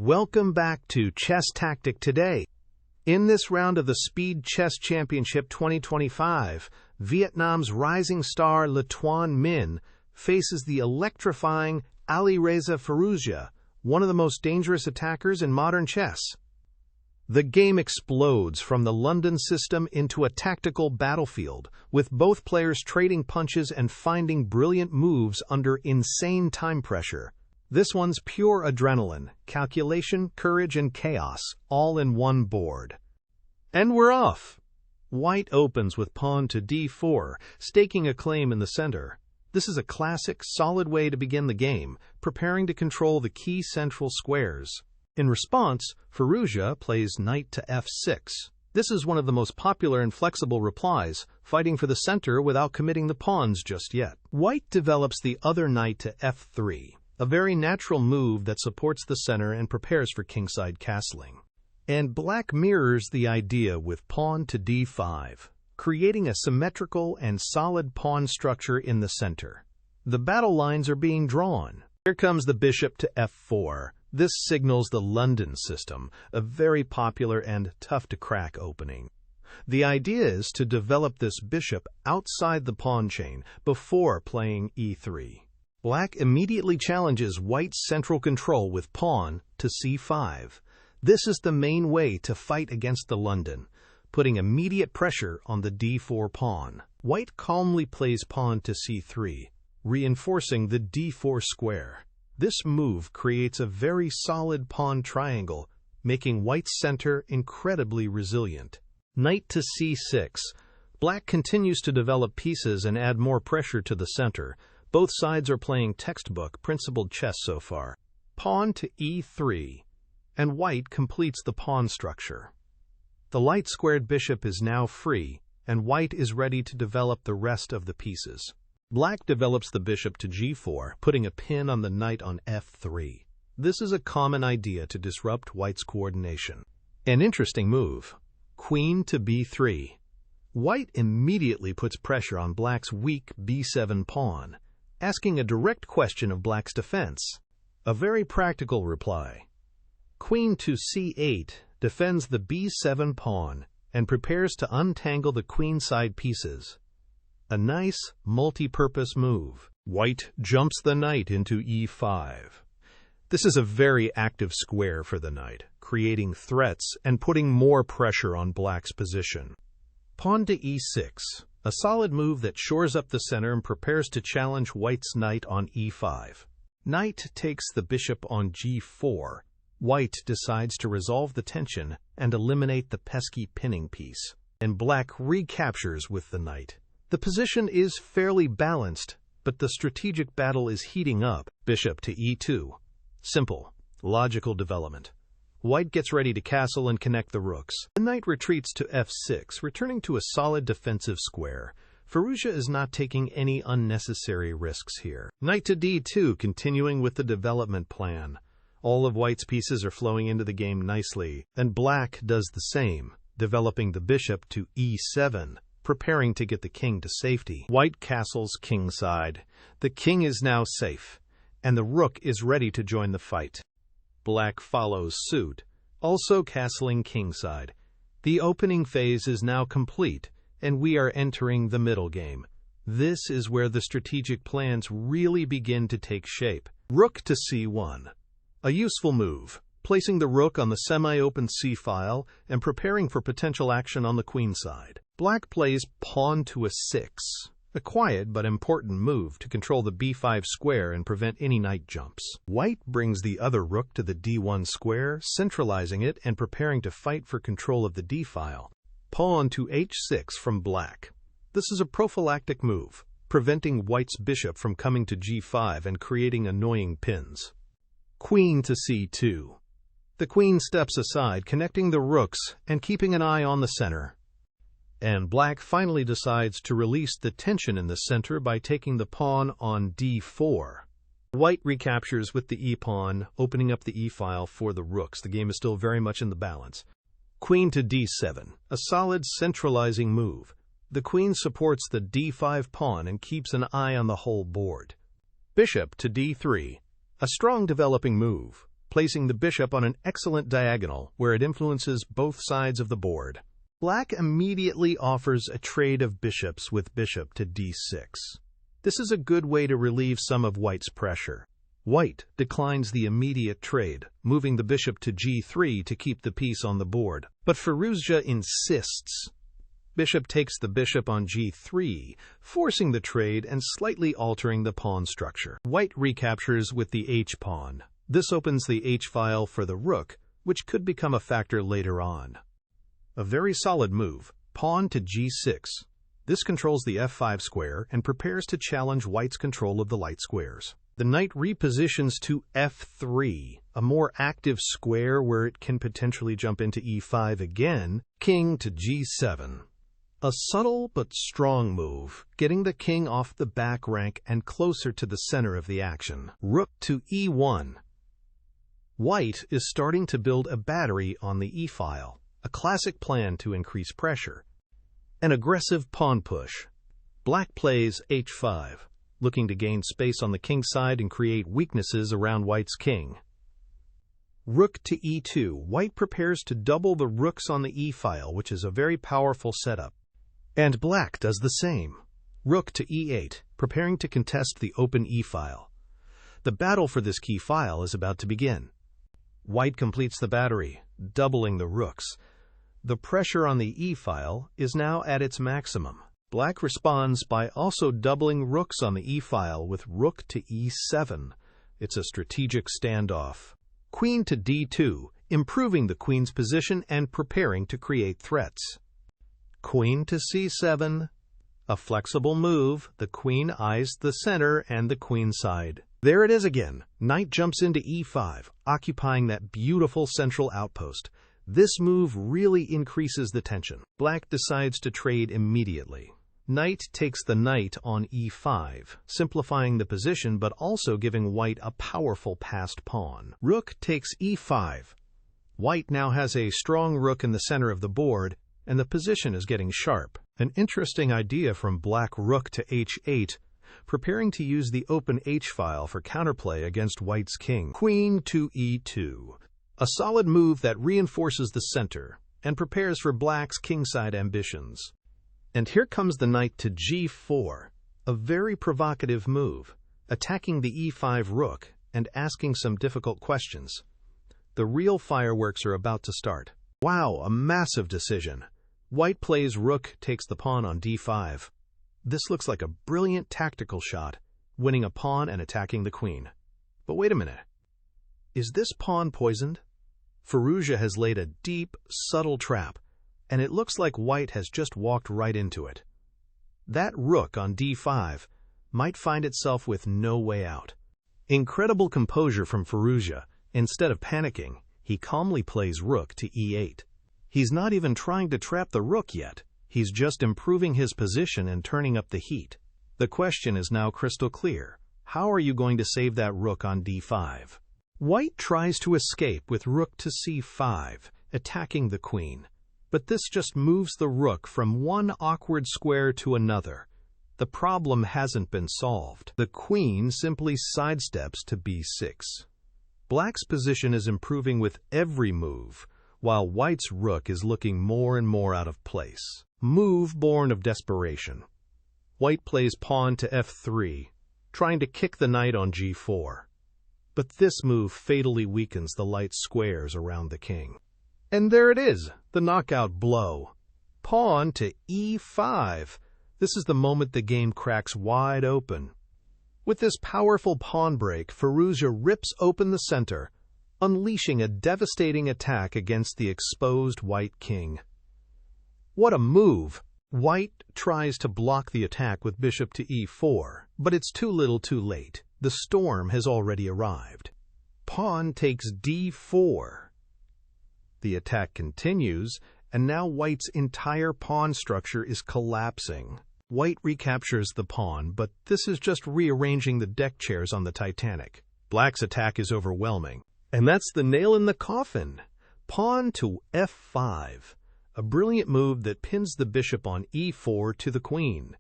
Welcome back to Chess Tactic Today. In this round of the Speed Chess Championship 2025, Vietnam's rising star Tuan Minh faces the electrifying Alireza Firouzja, one of the most dangerous attackers in modern chess. The game explodes from the London system into a tactical battlefield, with both players trading punches and finding brilliant moves under insane time pressure. This one's pure adrenaline, calculation, courage, and chaos, all in one board. And we're off! White opens with pawn to d4, staking a claim in the center. This is a classic, solid way to begin the game, preparing to control the key central squares. In response, Firouzja plays knight to f6. This is one of the most popular and flexible replies, fighting for the center without committing the pawns just yet. White develops the other knight to f3. A very natural move that supports the center and prepares for kingside castling. And black mirrors the idea with pawn to d5, creating a symmetrical and solid pawn structure in the center. The battle lines are being drawn. Here comes the bishop to f4. This signals the London system, a very popular and tough-to-crack opening. The idea is to develop this bishop outside the pawn chain before playing e3. Black immediately challenges White's central control with pawn to c5. This is the main way to fight against the London, putting immediate pressure on the d4 pawn. White calmly plays pawn to c3, reinforcing the d4 square. This move creates a very solid pawn triangle, making White's center incredibly resilient. Knight to c6. Black continues to develop pieces and add more pressure to the center. Both sides are playing textbook, principled chess so far. Pawn to e3, and White completes the pawn structure. The light-squared bishop is now free, and White is ready to develop the rest of the pieces. Black develops the bishop to g4, putting a pin on the knight on f3. This is a common idea to disrupt White's coordination. An interesting move. Queen to b3. White immediately puts pressure on Black's weak b7 pawn, asking a direct question of Black's defense. A very practical reply. Queen to c8 defends the b7 pawn and prepares to untangle the queenside pieces. A nice, multi-purpose move. White jumps the knight into e5. This is a very active square for the knight, creating threats and putting more pressure on Black's position. Pawn to e6. A solid move that shores up the center and prepares to challenge White's knight on e5. Knight takes the bishop on g4. White decides to resolve the tension and eliminate the pesky pinning piece. And Black recaptures with the knight. The position is fairly balanced, but the strategic battle is heating up. Bishop to e2. Simple, logical development. White gets ready to castle and connect the rooks. The knight retreats to f6, returning to a solid defensive square. Firouzja is not taking any unnecessary risks here. Knight to d2, continuing with the development plan. All of White's pieces are flowing into the game nicely, and Black does the same, developing the bishop to e7, preparing to get the king to safety. White castles kingside. The king is now safe, and the rook is ready to join the fight. Black follows suit, also castling kingside. The opening phase is now complete, and we are entering the middle game. This is where the strategic plans really begin to take shape. Rook to c1. A useful move, placing the rook on the semi-open c-file and preparing for potential action on the queenside. Black plays pawn to a6. A quiet but important move to control the b5 square and prevent any knight jumps. White brings the other rook to the d1 square, centralizing it and preparing to fight for control of the d-file. Pawn to h6 from Black. This is a prophylactic move, preventing White's bishop from coming to g5 and creating annoying pins. Queen to c2. The queen steps aside, connecting the rooks and keeping an eye on the center. And Black finally decides to release the tension in the center by taking the pawn on d4. White recaptures with the e-pawn, opening up the e-file for the rooks. The game is still very much in the balance. Queen to d7, a solid centralizing move. The queen supports the d5 pawn and keeps an eye on the whole board. Bishop to d3, a strong developing move. placing the bishop on an excellent diagonal where it influences both sides of the board. Black immediately offers a trade of bishops with bishop to d6. This is a good way to relieve some of White's pressure. White declines the immediate trade, moving the bishop to g3 to keep the piece on the board. But Firouzja insists. Bishop takes the bishop on g3, forcing the trade and slightly altering the pawn structure. White recaptures with the h-pawn. This opens the h-file for the rook, which could become a factor later on. A very solid move, pawn to g6. This controls the f5 square and prepares to challenge White's control of the light squares. The knight repositions to f3, a more active square where it can potentially jump into e5 again. King to g7. A subtle but strong move, getting the king off the back rank and closer to the center of the action. Rook to e1. White is starting to build a battery on the e-file, a classic plan to increase pressure. An aggressive pawn push. Black plays h5, looking to gain space on the king side and create weaknesses around White's king. Rook to e2. White prepares to double the rooks on the e-file, which is a very powerful setup. And Black does the same. Rook to e8, preparing to contest the open e-file. The battle for this key file is about to begin. White completes the battery, doubling the rooks. The pressure on the e-file is now at its maximum. Black responds by also doubling rooks on the e-file with rook to e7. It's a strategic standoff. Queen to d2, improving the queen's position and preparing to create threats. Queen to c7. A flexible move, the queen eyes the center and the queen side. There it is again. Knight jumps into e5, occupying that beautiful central outpost. This move really increases the tension. Black decides to trade immediately. Knight takes the knight on e5, simplifying the position but also giving White a powerful passed pawn. Rook takes e5. White now has a strong rook in the center of the board, and the position is getting sharp. An interesting idea from Black. Rook to h8, preparing to use the open h-file for counterplay against White's king. Queen to e2. A solid move that reinforces the center and prepares for Black's kingside ambitions. And here comes the knight to g4, a very provocative move, attacking the e5 rook and asking some difficult questions. The real fireworks are about to start. Wow, a massive decision. White plays rook takes the pawn on d5. This looks like a brilliant tactical shot, winning a pawn and attacking the queen. But wait a minute. Is this pawn poisoned? Firouzja has laid a deep, subtle trap, and it looks like White has just walked right into it. That rook on d5 might find itself with no way out. Incredible composure from Firouzja. Instead of panicking, he calmly plays rook to e8. He's not even trying to trap the rook yet. He's just improving his position and turning up the heat. The question is now crystal clear. How are you going to save that rook on d5? White tries to escape with rook to c5, attacking the queen. But this just moves the rook from one awkward square to another. The problem hasn't been solved. The queen simply sidesteps to b6. Black's position is improving with every move, while White's rook is looking more and more out of place. Move born of desperation. White plays pawn to f3, trying to kick the knight on g4. But this move fatally weakens the light squares around the king. And there it is, the knockout blow. Pawn to e5. This is the moment the game cracks wide open. With this powerful pawn break, Firouzja rips open the center, unleashing a devastating attack against the exposed White king. What a move! White tries to block the attack with bishop to e4, but it's too little too late. The storm has already arrived. Pawn takes d4. The attack continues, and now White's entire pawn structure is collapsing. White recaptures the pawn, but this is just rearranging the deck chairs on the Titanic. Black's attack is overwhelming. And that's the nail in the coffin. Pawn to f5. A brilliant move that pins the bishop on e4 to the queen.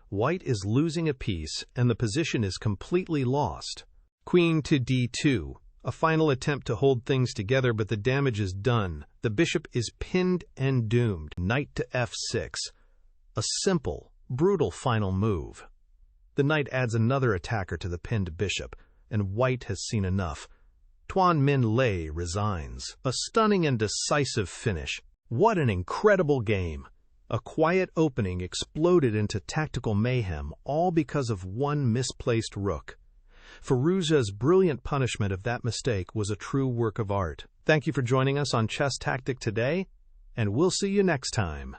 White is losing a piece, and the position is completely lost. Queen to d2. A final attempt to hold things together, but the damage is done. The bishop is pinned and doomed. Knight to f6. A simple, brutal final move. The knight adds another attacker to the pinned bishop, and white has seen enough. Tuan Minh resigns. A stunning and decisive finish. What an incredible game! A quiet opening exploded into tactical mayhem, all because of one misplaced rook. Firouzja's brilliant punishment of that mistake was a true work of art. Thank you for joining us on Chess Tactic today, and we'll see you next time.